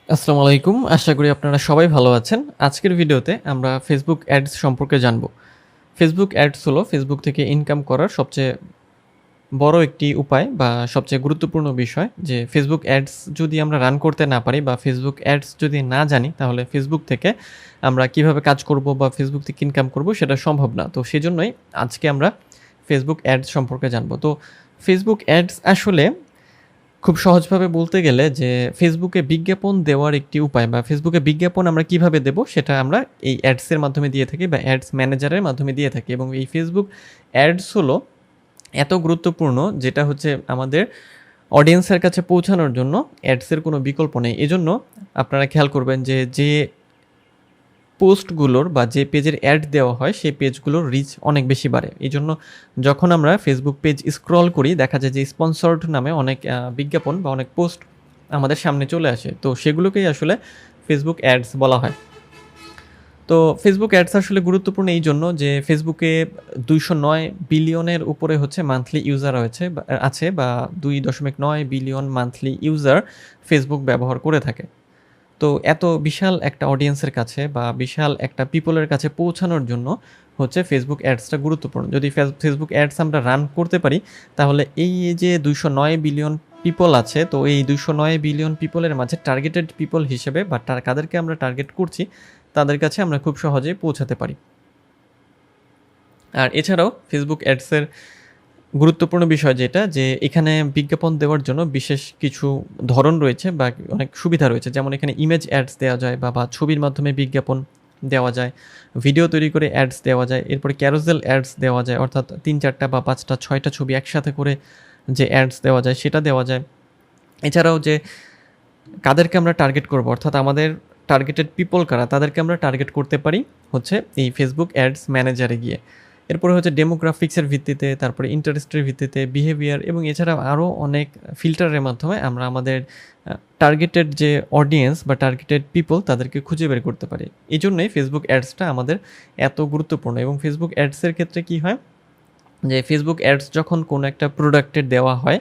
আসসালামু আলাইকুম। আশা করি আপনারা সবাই ভালো আছেন। আজকের ভিডিওতে আমরা Facebook অ্যাডস সম্পর্কে জানব। Facebook অ্যাডস হলো Facebook থেকে ইনকাম করার সবচেয়ে বড় একটি উপায় বা সবচেয়ে গুরুত্বপূর্ণ বিষয় যে Facebook অ্যাডস যদি আমরা রান করতে না পারি বা Facebook অ্যাডস যদি না জানি তাহলে Facebook থেকে আমরা কিভাবে কাজ করব বা Facebook থেকে ইনকাম করব সেটা সম্ভব না। তো সেজন্যই আজকে আমরা Facebook অ্যাডস সম্পর্কে জানব। তো Facebook অ্যাডস আসলে খুব সহজভাবে বলতে গেলে যে ফেসবুকে বিজ্ঞাপন দেওয়ার একটি উপায় বা ফেসবুকে বিজ্ঞাপন আমরা কিভাবে দেব সেটা আমরা এই অ্যাডসের মাধ্যমে দিয়ে থাকি বা অ্যাডস ম্যানেজারের মাধ্যমে দিয়ে থাকি এবং এই ফেসবুক অ্যাডস হলো এত গুরুত্বপূর্ণ যেটা হচ্ছে আমাদের অডিয়েন্সের কাছে পৌঁছানোর জন্য অ্যাডসের কোনো বিকল্প নেই। এজন্য আপনারা খেয়াল করবেন যে পোস্টগুলোর বা যে পেজের অ্যাড দেওয়া হয় সেই পেজগুলোর রিচ অনেক বেশি বাড়ে। এই জন্য যখন আমরা ফেসবুক পেজ স্ক্রল করি দেখা যায় যে স্পন্সর্ড নামে অনেক বিজ্ঞাপন বা অনেক পোস্ট আমাদের সামনে চলে আসে। তো সেগুলোকেই আসলে ফেসবুক অ্যাডস বলা হয়। তো ফেসবুক অ্যাডস আসলে গুরুত্বপূর্ণ এই জন্য যে ফেসবুকে 209 বিলিয়নের উপরে হচ্ছে মান্থলি ইউজার আছে বা 2.9 বিলিয়ন মান্থলি ইউজার ফেসবুক ব্যবহার করে থাকে। তো এত বিশাল একটা অডিয়েন্সের কাছে বা বিশাল একটা পিপলের কাছে পৌঁছানোর জন্য হচ্ছে ফেসবুক অ্যাডসটা গুরুত্বপূর্ণ। যদি ফেসবুক অ্যাডস আমরা রান করতে পারি তাহলে এই যে 209 বিলিয়ন পিপল আছে, তো এই 209 বিলিয়ন পিপলের মাঝে টার্গেটেড পিপল হিসেবে বা কাদেরকে আমরা টার্গেট করছি তাদের কাছে আমরা খুব সহজেই পৌঁছাতে পারি। আর এছাড়াও ফেসবুক অ্যাডসের গুরুত্বপূর্ণ বিষয় যেটা যে এখানে বিজ্ঞাপন দেওয়ার জন্য বিশেষ কিছু ধরন রয়েছে বা অনেক সুবিধা রয়েছে। যেমন এখানে ইমেজ অ্যাডস দেওয়া যায় বা ছবির মাধ্যমে বিজ্ঞাপন দেওয়া যায়, ভিডিও তৈরি করে অ্যাডস দেওয়া যায়, এরপরে ক্যারোসেল অ্যাডস দেওয়া যায়, অর্থাৎ 3-4টা বা 5টা 6টা ছবি একসাথে করে যে অ্যাডস দেওয়া যায় সেটা দেওয়া যায়। এছাড়াও যে কাদেরকে আমরা টার্গেট করব অর্থাৎ আমাদের টার্গেটেড পিপল কারা তাদেরকে আমরা টার্গেট করতে পারি হচ্ছে এই ফেসবুক অ্যাডস ম্যানেজারে গিয়ে। এরপরে হচ্ছে ডেমোগ্রাফিক্সের ভিত্তিতে, তারপরে ইন্টারেস্টের ভিত্তিতে, বিহেভিয়ার এবং এছাড়াও আরও অনেক ফিল্টারের মাধ্যমে আমরা আমাদের টার্গেটেড যে অডিয়েন্স বা টার্গেটেড পিপল তাদেরকে খুঁজে বের করতে পারি। এই জন্যই ফেসবুক অ্যাডসটা আমাদের এত গুরুত্বপূর্ণ। এবং ফেসবুক অ্যাডসের ক্ষেত্রে কী হয় যে ফেসবুক অ্যাডস যখন কোনো একটা প্রোডাক্টের দেওয়া হয়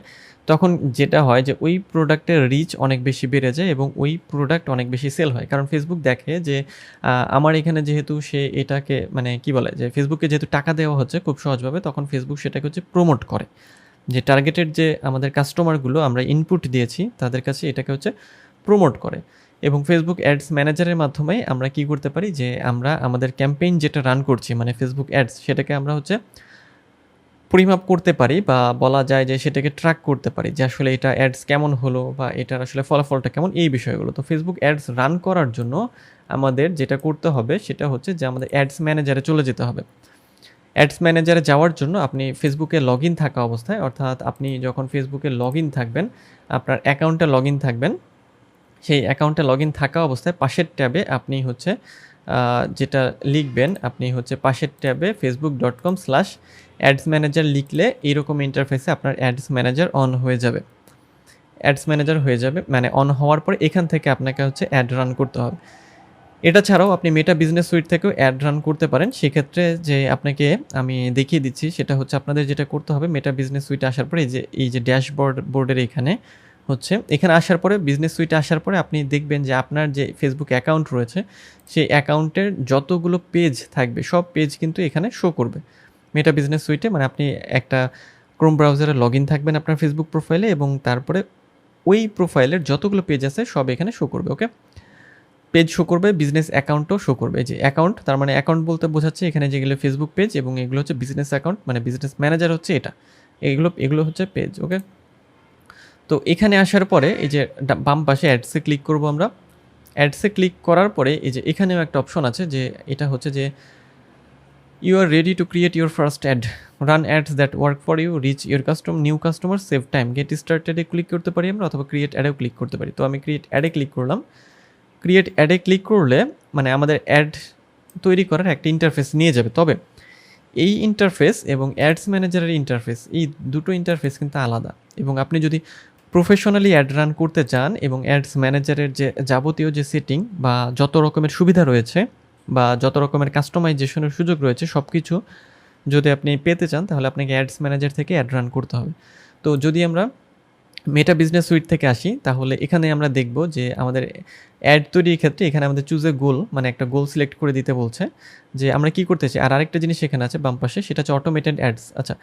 তখন যেটা হয় যে ওই প্রোডাক্টের রিচ অনেক বেশি বেড়ে যায় এবং ওই প্রোডাক্ট অনেক বেশি সেল হয়। কারণ ফেসবুক দেখে যে আমার এখানে যেহেতু সে এটাকে মানে কি বলে যে ফেসবুকে যেহেতু টাকা দেওয়া হচ্ছে খুব সহজভাবে, তখন ফেসবুক সেটাকে হচ্ছে প্রমোট করে। যে টার্গেটেড যে আমাদের কাস্টমারগুলো আমরা ইনপুট দিয়েছি তাদের কাছে এটাকে হচ্ছে প্রমোট করে। এবং ফেসবুক অ্যাডস ম্যানেজারের মাধ্যমে আমরা কি করতে পারি যে আমরা আমাদের ক্যাম্পেইন যেটা রান করছি মানে ফেসবুক অ্যাডস সেটাকে আমরা হচ্ছে পরিমাপ করতে পারি বা বলা যায় যে সেটাকে ট্র্যাক করতে পারি যে আসলে এটা অ্যাডস কেমন হলো বা এটার আসলে ফলাফলটা কেমন, এই বিষয়গুলো। তো ফেসবুক অ্যাডস রান করার জন্য আমাদের যেটা করতে হবে সেটা হচ্ছে যে আমাদের অ্যাডস ম্যানেজারে চলে যেতে হবে। অ্যাডস ম্যানেজারে যাওয়ার জন্য আপনি ফেসবুকে লগ ইন থাকা অবস্থায়, অর্থাৎ আপনি যখন ফেসবুকে লগ ইন থাকবেন, আপনার অ্যাকাউন্টে লগ ইন থাকবেন, সেই অ্যাকাউন্টে লগ ইন থাকা অবস্থায় পাশের ট্যাবে আপনি হচ্ছে যেটা লিখবেন, আপনি হচ্ছে পাশের ট্যাবে facebook.com/অ্যাডস ম্যানেজার লিখলে এইরকম ইন্টারফেসে আপনার অ্যাডস ম্যানেজার অন হয়ে যাবে। অ্যাডস ম্যানেজার হয়ে যাবে মানে অন হওয়ার পরে এখান থেকে আপনাকে হচ্ছে অ্যাড রান করতে হবে। এটা ছাড়াও আপনি মেটা বিজনেস সুইট থেকেও অ্যাড রান করতে পারেন। সেক্ষেত্রে যে আপনাকে আমি দেখিয়ে দিচ্ছি সেটা হচ্ছে আপনাদের যেটা করতে হবে মেটা বিজনেস সুইটে আসার পরে এই যে বোর্ডের এখানে হচ্ছে এখানে আসার পরে বিজনেস সুইটে আসার পরে আপনি দেখবেন যে আপনার যে ফেসবুক অ্যাকাউন্ট রয়েছে সেই অ্যাকাউন্টের যতগুলো পেজ থাকবে সব পেজ কিন্তু এখানে শো করবে মেটা বিজনেস সুইটে। মানে আপনি একটা ক্রোম ব্রাউজারে লগ ইন থাকবেন আপনার ফেসবুক প্রোফাইলে এবং তারপরে ওই প্রোফাইলের যতগুলো পেজ আছে সব এখানে শো করবে। ওকে, পেজ শো করবে, বিজনেস অ্যাকাউন্টও শো করবে। যে অ্যাকাউন্ট তার মানে অ্যাকাউন্ট বলতে বোঝাচ্ছে এখানে যেগুলো ফেসবুক পেজ এবং এগুলো হচ্ছে বিজনেস অ্যাকাউন্ট মানে বিজনেস ম্যানেজার হচ্ছে এটা, এগুলো হচ্ছে পেজ। ওকে, তো এখানে আসার পরে এই যে বাম পাশে অ্যাডসে ক্লিক করব আমরা। অ্যাডসে ক্লিক করার পরে এই যে এখানেও একটা অপশন আছে যে এটা হচ্ছে যে you are ready to create your first ad, run ads that work for you, reach your new customer, save time, get স্টার্টেডে ক্লিক করতে পারি আমরা অথবা ক্রিয়েট অ্যাডেও ক্লিক করতে পারি। তো আমি ক্রিয়েট অ্যাডে ক্লিক করলাম। ক্রিয়েট অ্যাডে ক্লিক করলে মানে আমাদের অ্যাড তৈরি করার একটা ইন্টারফেস নিয়ে যাবে। তবে এই ইন্টারফেস এবং অ্যাডস ম্যানেজারের ইন্টারফেস এই দুটো ইন্টারফেস কিন্তু আলাদা। এবং আপনি যদি প্রফেশনালি অ্যাড রান করতে চান এবং অ্যাডস ম্যানেজারের যে যাবতীয় যে সেটিং বা যত রকমের সুবিধা রয়েছে বা যত রকমের কাস্টমাইজেশনের সুযোগ রয়েছে সব কিছু যদি আপনি পেতে চান তাহলে আপনাকে অ্যাডস ম্যানেজার থেকে অ্যাড রান করতে হবে। তো যদি আমরা মেটা বিজনেস সুইট থেকে আসি, তাহলে এখানে আমরা দেখব যে আমাদের অ্যাড তৈরির ক্ষেত্রে এখানে আমাদের চুজ এ গোল, মানে একটা গোল সিলেক্ট করে দিতে বলছে যে আমরা কি করতে চাই। আর আরেকটা জিনিস এখানে আছে বাম পাশে, সেটা হচ্ছে অটোমেটেড অ্যাডস। আচ্ছা,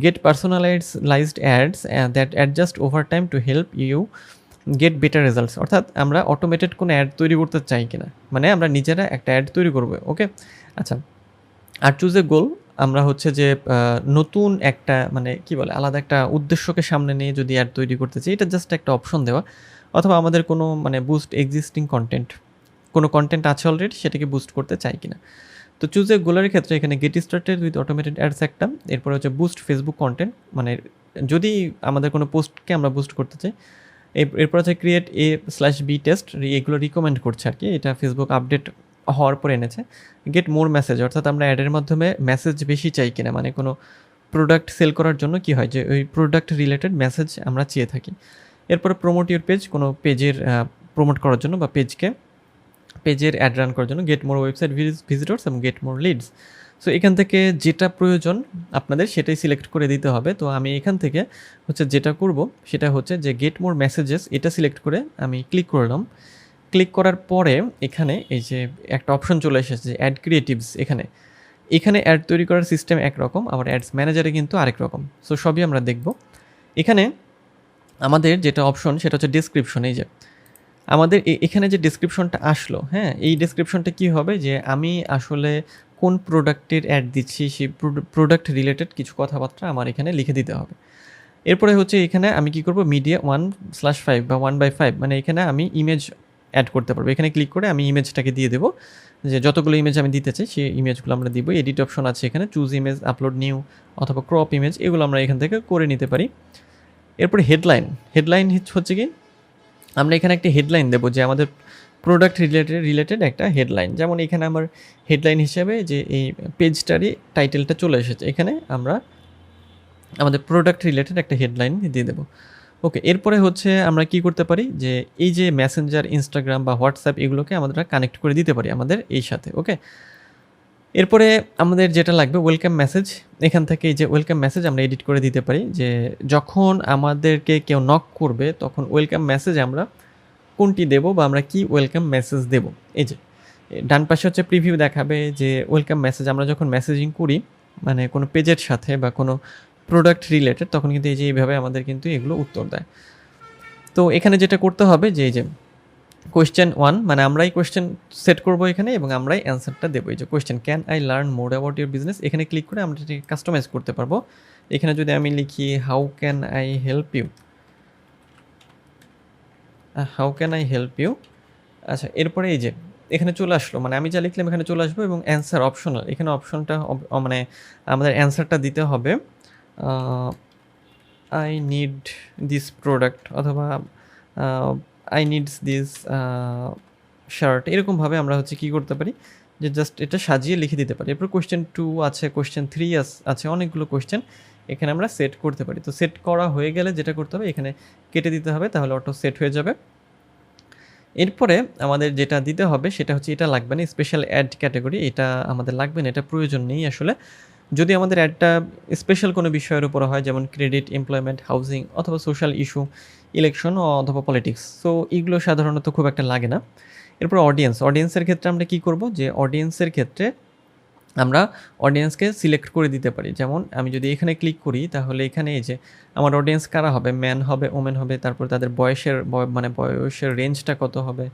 get personalised ads that adjust over time to help you get better results. অর্থাৎ আমরা অটোমেটেড কোনো অ্যাড তৈরি করতে চাই কিনা, মানে আমরা নিজেরা একটা অ্যাড তৈরি করবো। ওকে, আচ্ছা। আর চুজ এ গোল, আমরা হচ্ছে যে নতুন একটা মানে কি বলে আলাদা একটা উদ্দেশ্যকে সামনে নিয়ে যদি অ্যাড তৈরি করতে চাই, এটা জাস্ট একটা অপশন দেওয়া। অথবা আমাদের কোনো মানে বুস্ট এক্সিস্টিং কন্টেন্ট, কোনো কন্টেন্ট আছে অলরেডি, সেটাকে বুস্ট করতে চাই কিনা। তো চুজ এ গোলের ক্ষেত্রে এখানে get started with automated ads একটা, এরপরে হচ্ছে বুস্ট ফেসবুক কন্টেন্ট, মানে যদি আমাদের কোনো পোস্টকে আমরা বুস্ট করতে চাই। এরপর হচ্ছে ক্রিয়েট A/B টেস্ট, এগুলো রিকমেন্ড করছে আর কি, এটা ফেসবুক আপডেট হওয়ার পর এনেছে। গেট মোর মেসেজ, অর্থাৎ আমরা অ্যাডের মাধ্যমে মেসেজ বেশি চাই কিনা, মানে কোনো প্রোডাক্ট সেল করার জন্য কি হয় যে ওই প্রোডাক্ট রিলেটেড মেসেজ আমরা চেয়ে থাকি। এরপর প্রমোট ইউর পেজ, কোনো পেজের প্রমোট করার জন্য বা পেজের অ্যাড রান করার জন্য। গেট মোর ওয়েবসাইট ভিজিটর্স এবং গেট মোর লিডস। সো এখান থেকে যেটা প্রয়োজন আপনাদের সেটাই সিলেক্ট করে দিতে হবে। তো আমি এখান থেকে হচ্ছে যেটা করব সেটা হচ্ছে যে গেট মোর মেসেজেস, এটা সিলেক্ট করে আমি ক্লিক করলাম। ক্লিক করার পরে এখানে এই যে একটা অপশন চলে এসেছে অ্যাড ক্রিয়েটিভস। এখানে অ্যাড তৈরি করার সিস্টেম একরকম, আবার অ্যাডস ম্যানেজারে কিন্তু আরেক রকম। সো সবই আমরা দেখব। এখানে আমাদের যেটা অপশন সেটা হচ্ছে ডেসক্রিপশন। এই যে আমাদের এখানে যে ডেসক্রিপশনটা আসলো, হ্যাঁ, এই ডেসক্রিপশনটা কি হবে যে আমি আসলে কোন প্রোডাক্টের অ্যাড দিচ্ছি সেই প্রোডাক্ট রিলেটেড কিছু কথাবার্তা আমার এখানে লিখে দিতে হবে। এরপরে হচ্ছে এখানে আমি কি করব, মিডিয়া 1/5 বা 1/5, মানে এখানে আমি ইমেজ অ্যাড করতে পারবো। এখানে ক্লিক করে আমি ইমেজটাকে দিয়ে দেবো, যে যতগুলো ইমেজ আমি দিতে চাই সেই ইমেজগুলো আমরা দিব। এডিট অপশন আছে এখানে, চুজ ইমেজ, আপলোড নিউ অথবা ক্রপ ইমেজ, এগুলো আমরা এখান থেকে করে নিতে পারি। এরপরে হেডলাইন হচ্ছে কি, আমরা এখানে একটা হেডলাইন দেবো যে আমাদের প্রোডাক্ট রিলেটেড একটা হেডলাইন। যেমন এখানে আমার হেডলাইন হিসেবে যে এই পেজটারই টাইটেলটা চলে এসেছে, এখানে আমরা আমাদের প্রোডাক্ট রিলেটেড একটা হেডলাইন দিয়ে দেবো। ওকে, এরপরে হচ্ছে আমরা কি করতে পারি যে এই যে মেসেঞ্জার, ইনস্টাগ্রাম বা হোয়াটসঅ্যাপ, এগুলোকে আমরা কানেক্ট করে দিতে পারি আমাদের এই সাথে। ওকে, এরপরে আমাদের যেটা লাগবে ওয়েলকাম মেসেজ। এখান থেকে এই যে ওয়েলকাম মেসেজ আমরা এডিট করে দিতে পারি, যে যখন আমাদেরকে কেউ নক করবে তখন ওয়েলকাম মেসেজ আমরা কোনটি দেব বা আমরা কি ওয়েলকাম মেসেজ দেব। এই যে ডান পাশে হচ্ছে প্রিভিউ দেখাবে যে ওয়েলকাম মেসেজ আমরা যখন মেসেজিং করি, মানে কোনো পেজের সাথে বা কোনো প্রোডাক্ট রিলেটেড, তখন কিন্তু এই যে এইভাবে আমাদের কিন্তু এগুলো উত্তর দেয়। তো এখানে যেটা করতে হবে যে এই যে কোয়েশ্চেন 1, মানে আমরাই কোয়েশ্চেন সেট করবো এখানে এবং আমরাই অ্যান্সারটা দেবো। এই যে question, can I learn more about your business, এখানে ক্লিক করে আমরা এটাকে কাস্টমাইজ করতে পারবো। এখানে যদি আমি লিখি how can I help you. আচ্ছা, এরপরে এই যে এখানে চলে আসলো, মানে আমি যা লিখলাম এখানে চলে আসবো এবং অ্যান্সার অপশনাল, এখানে অপশনটা মানে আমাদের অ্যান্সারটা দিতে হবে আই নিড দিস প্রোডাক্ট অথবা আই নিডস দিস শার্ট, এরকমভাবে আমরা হচ্ছে কী করতে পারি যে জাস্ট এটা সাজিয়ে লিখে দিতে পারি। এরপর কোয়েশ্চেন 2 আছে, কোয়েশ্চেন 3 আছে, অনেকগুলো কোয়েশ্চেন এখানে আমরা সেট করতে পারি। তো সেট করা হয়ে গেলে যেটা করতে হবে এখানে কেটে দিতে হবে, তাহলে অটো সেট হয়ে যাবে। এরপরে আমাদের যেটা দিতে হবে সেটা হচ্ছে, এটা লাগবে না, স্পেশাল অ্যাড ক্যাটাগরি, এটা আমাদের লাগবে না, এটা প্রয়োজন নেই আসলে। যদি আমাদের অ্যাডটা স্পেশাল কোনো বিষয়ের উপর হয়, যেমন ক্রেডিট, এমপ্লয়মেন্ট, হাউজিং অথবা সোশ্যাল ইস্যু, ইলেকশন অথবা পলিটিক্স, সো এগুলো সাধারণত খুব একটা লাগে না। এরপর অডিয়েন্সের ক্ষেত্রে আমরা কি করব, যে অডিয়েন্সের ক্ষেত্রে আমরা অডিয়েন্সকে সিলেক্ট করে দিতে পারি। যেমন আমি যদি এখানে ক্লিক করি, তাহলে এখানে এই যে আমার অডিয়েন্স কারা হবে, ম্যান হবে, ওমেন হবে, তারপর তাদের বয়সের রেঞ্জটা কত হবে,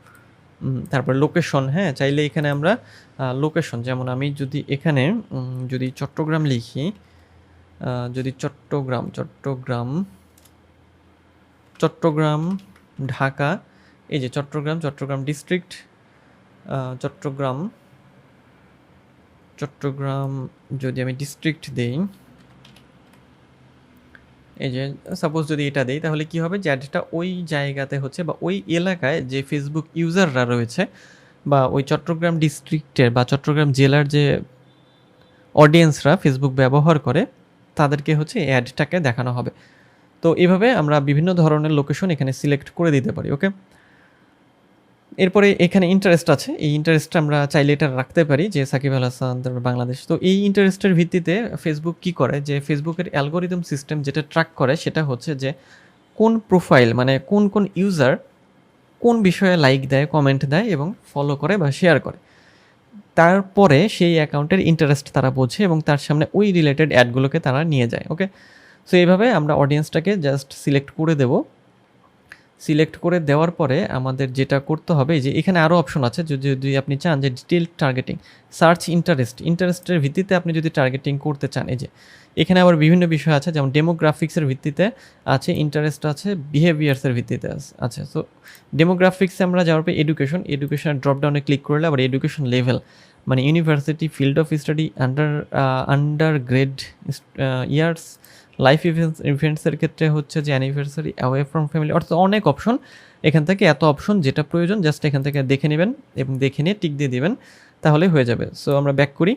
তারপর লোকেশন, হ্যাঁ, চাইলে এখানে আমরা লোকেশন, যেমন আমি যদি এখানে যদি চট্টগ্রাম লিখি, যদি চট্টগ্রাম, ঢাকা, এই যে চট্টগ্রাম ডিস্ট্রিক্ট, চট্টগ্রাম যদি আমি ডিস্ট্রিক্ট দেই, এই যে সাপোজ যদি এটা দেই, তাহলে কি হবে যে অ্যাডটা ওই জায়গাতে হচ্ছে বা ওই এলাকায় যে ফেসবুক ইউজাররা রয়েছে বা ওই চট্টগ্রাম ডিস্ট্রিক্টের বা চট্টগ্রাম জেলার যে অডিয়েন্সরা ফেসবুক ব্যবহার করে তাদেরকে হচ্ছে এই অ্যাডটাকে দেখানো হবে। তো এভাবে আমরা বিভিন্ন ধরনের লোকেশন এখানে সিলেক্ট করে দিতে পারি। ওকে, এরপরে এখানে ইন্টারেস্ট আছে, এই ইন্টারেস্টটা আমরা চাইলে এটা রাখতে পারি যে সাকিব আল হাসান, তারপর বাংলাদেশ। তো এই ইন্টারেস্টের ভিত্তিতে ফেসবুক কি করে, যে ফেসবুকের অ্যালগোরিদম সিস্টেম যেটা ট্র্যাক করে সেটা হচ্ছে যে কোন প্রোফাইল মানে কোন ইউজার কোন বিষয়ে লাইক দেয়, কমেন্ট দেয় এবং ফলো করে বা শেয়ার করে, তারপরে সেই অ্যাকাউন্টের ইন্টারেস্ট তারা বোঝে এবং তার সামনে ওই রিলেটেড অ্যাডগুলোকে তারা নিয়ে যায়। ওকে, সো এইভাবে আমরা অডিয়েন্সটাকে জাস্ট সিলেক্ট করে দেব। সিলেক্ট করে দেওয়ার পরে আমাদের যেটা করতে হবে যে এখানে আরও অপশন আছে, যদি আপনি চান যে ডিটেল টার্গেটিং, সার্চ ইন্টারেস্টের ভিত্তিতে আপনি যদি টার্গেটিং করতে চান, এই যে এখানে আবার বিভিন্ন বিষয় আছে, যেমন ডেমোগ্রাফিক্সের ভিত্তিতে আছে, ইন্টারেস্ট আছে, বিহেভিয়ার্সের ভিত্তিতে আছে। সো ডেমোগ্রাফিক্সে আমরা যাওয়ার পরে এডুকেশন ড্রপডাউনে ক্লিক করলে আবার এডুকেশন লেভেল মানে university, field of study, undergrad years, life ইভেন্টসের ক্ষেত্রে হচ্ছে যে অ্যানিভার্সারি, অ্যাওয়ে ফ্রম ফ্যামিলি, অর্থাৎ অনেক অপশন। এখান থেকে এত অপশন যেটা প্রয়োজন জাস্ট এখান থেকে দেখে নেবেন এবং দেখে নিয়ে টিক দিয়ে দিবেন, তাহলেই হয়ে যাবে। সো আমরা ব্যাক করি।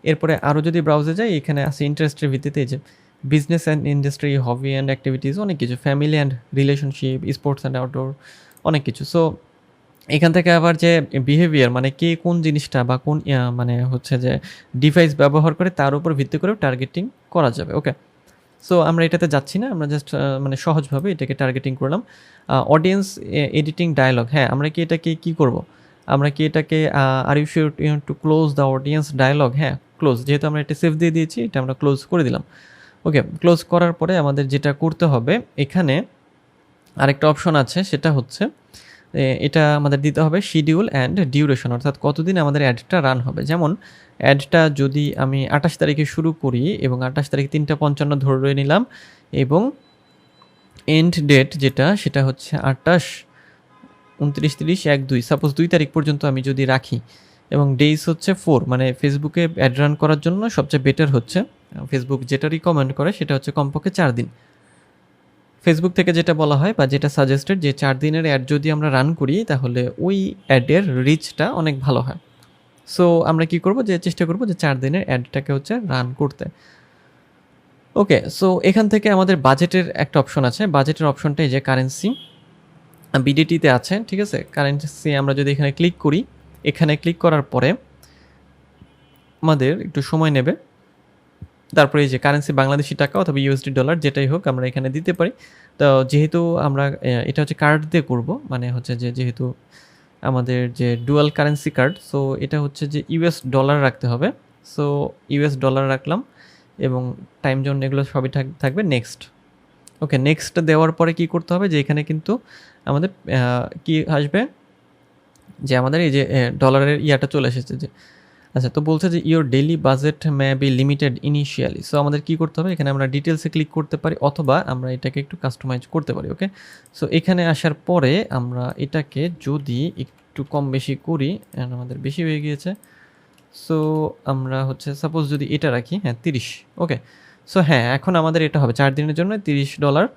এরপরে আরও যদি ব্রাউজে যাই, এখানে আছে ইন্টারেস্টের ভিত্তিতে যে business and industry, hobby and activities, অনেক কিছু, family and relationship, sports and outdoor, অনেক কিছু। সো এখান থেকে আবার যে বিহেভিয়ার মানে কে কোন জিনিসটা বা কোন মানে হচ্ছে যে ডিভাইস ব্যবহার করে তার উপর ভিত্তি করে টার্গেটিং করা যাবে। ওকে, সো আমরা এটাতে যাচ্ছি না, আমরা জাস্ট মানে সহজভাবে এটাকে টার্গেটিং করলাম। অডিয়েন্স এডিটিং ডায়ালগ, হ্যাঁ আমরা কি এটাকে কী করব, আমরা কি এটাকে are you sure to close the audience dialogue, হ্যাঁ ক্লোজ, যেহেতু আমরা এটা সেভ দিয়ে দিয়েছি এটা আমরা ক্লোজ করে দিলাম। ওকে, ক্লোজ করার পরে আমাদের যেটা করতে হবে, এখানে আরেকটা অপশন আছে, সেটা হচ্ছে এটা আমাদের দিতে হবে শিডিউল অ্যান্ড ডিউরেশন, অর্থাৎ কতদিন আমাদের অ্যাডটা রান হবে। যেমন অ্যাডটা যদি আমি 28 তারিখে শুরু করি এবং 28 তারিখ 3:55 ধরে নিলাম এবং এন্ড ডেট যেটা সেটা হচ্ছে 28, 29, 30, 1, 2, সাপোজ 2 তারিখ পর্যন্ত আমি যদি রাখি এবং ডেইস হচ্ছে 4, মানে ফেসবুকে অ্যাড রান করার জন্য সবচেয়ে বেটার হচ্ছে ফেসবুক যেটা রিকমেন্ড করে সেটা হচ্ছে কমপক্ষে 4 দিন। ফেসবুক থেকে যেটা বলা হয় বা যেটা সাজেস্টেড যে 4 দিনের অ্যাড যদি আমরা রান করি তাহলে ওই অ্যাডের রিচটা অনেক ভালো হয়। সো আমরা কি করব, যে চেষ্টা করব যে 4 দিনের অ্যাডটাকে হচ্ছে রান করতে। ওকে, সো এখান থেকে আমাদের বাজেটের একটা অপশন আছে, বাজেটের অপশনটা এই যে কারেন্সি বিডিটিতে আছে, ঠিক আছে। কারেন্সি আমরা যদি এখানে ক্লিক করি, এখানে ক্লিক করার পরে আমাদের একটু সময় নেবে, তারপরে এই যে কারেন্সি বাংলাদেশি টাকা অথবা ইউএসডি ডলার যেটাই হোক আমরা এখানে দিতে পারি। তো যেহেতু আমরা এটা হচ্ছে কার্ড দিয়ে করব, মানে হচ্ছে যে যেহেতু আমাদের যে ডুয়াল কারেন্সি কার্ড, সো এটা হচ্ছে যে ইউএস ডলার রাখতে হবে। সো ইউএস ডলার রাখলাম এবং টাইম জোন এগুলো সবই থাকবে। নেক্সট, ওকে, নেক্সট দেওয়ার পরে কি করতে হবে, যে এখানে কিন্তু আমাদের কি আসবে, যে আমাদের এই যে ডলারের ইয়াটা চলে এসেছে যে আচ্ছা, তো বলছে যে your daily budget may be limited initially. So আমাদের কী করতে হবে, এখানে আমরা ডিটেলসে ক্লিক করতে পারি অথবা আমরা এটাকে একটু কাস্টমাইজ করতে পারি। ওকে, সো এখানে আসার পরে আমরা এটাকে যদি একটু কম বেশি করি, আমাদের বেশি হয়ে গিয়েছে, সো আমরা হচ্ছে সাপোজ যদি এটা রাখি, হ্যাঁ 30। ওকে, সো হ্যাঁ এখন আমাদের এটা হবে 4 দিনের জন্য $30।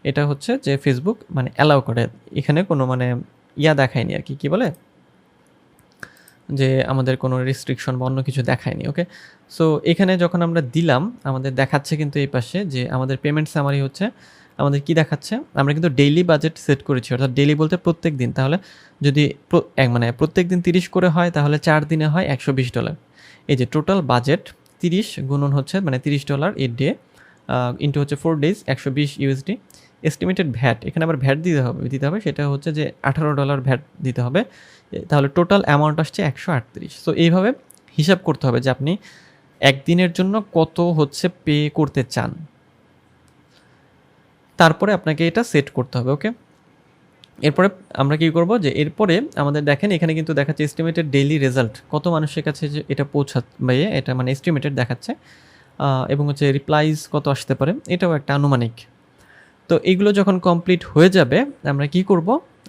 এটা হচ্ছে যে ফেসবুক মানে অ্যালাউ করে, এখানে কোনো মানে ইয়া দেখায়নি আর কি, কী বলে যে আমাদের কোনো রেস্ট্রিকশন বা অন্য কিছু দেখায়নি। ওকে, সো এখানে যখন আমরা দিলাম আমাদের দেখাচ্ছে কিন্তু এই পাশে যে আমাদের পেমেন্ট সামারি হচ্ছে আমাদের কি দেখাচ্ছে, আমরা কিন্তু ডেইলি বাজেট সেট করেছি, অর্থাৎ ডেইলি বলতে প্রত্যেক দিন। তাহলে যদি মানে প্রত্যেক দিন 30 করে হয় তাহলে 4 দিনে হয় $120। এই যে টোটাল বাজেট 30 গুণন হচ্ছে মানে $30 এর ডে ইন্টু হচ্ছে 4 ডেজ, $120 এস্টিমেটেড ভ্যাট, এখানে আবার ভ্যাট দিতে হবে সেটা হচ্ছে যে $18 ভ্যাট দিতে হবে, তাহলে টোটাল অ্যামাউন্ট আসছে 138। সো এইভাবে হিসাব করতে হবে যে আপনি একদিনের জন্য কত হচ্ছে পে করতে চান, তারপরে আপনাকে এটা সেট করতে হবে। ওকে, এরপরে আমরা কী করব, যে এরপরে আমাদের দেখেন এখানে কিন্তু দেখাচ্ছে এস্টিমেটেড ডেইলি রেজাল্ট, কত মানুষের কাছে যে এটা পৌঁছাবে, এটা মানে এস্টিমেটেড দেখাচ্ছে, এবং হচ্ছে রিপ্লাইজ কত আসতে পারে, এটাও একটা আনুমানিক। তো এইগুলো যখন কমপ্লিট হয়ে যাবে আমরা কি করব,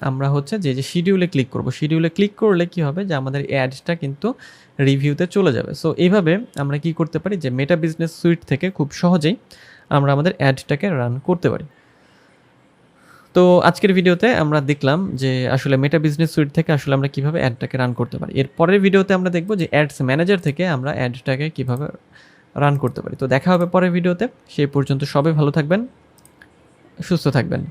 আমরা হচ্ছে যে শিডিউলে ক্লিক করব। শিডিউলে ক্লিক করলে কি হবে, যে আমাদের অ্যাডটা কিন্তু রিভিউতে চলে যাবে। সো এইভাবে আমরা কি করতে পারি, যে মেটা বিজনেস সুইট থেকে খুব সহজেই আমরা আমাদের অ্যাডটাকে রান করতে পারি। তো আজকের ভিডিওতে আমরা দেখলাম যে আসলে মেটা বিজনেস সুইট থেকে আসলে আমরা কীভাবে অ্যাডটাকে রান করতে পারি। এর পরের ভিডিওতে আমরা দেখব যে অ্যাডস ম্যানেজার থেকে আমরা অ্যাডটাকে কীভাবে রান করতে পারি। তো দেখা হবে পরের ভিডিওতে, সেই পর্যন্ত সবাই ভালো থাকবেন, সুস্থ থাকবেন।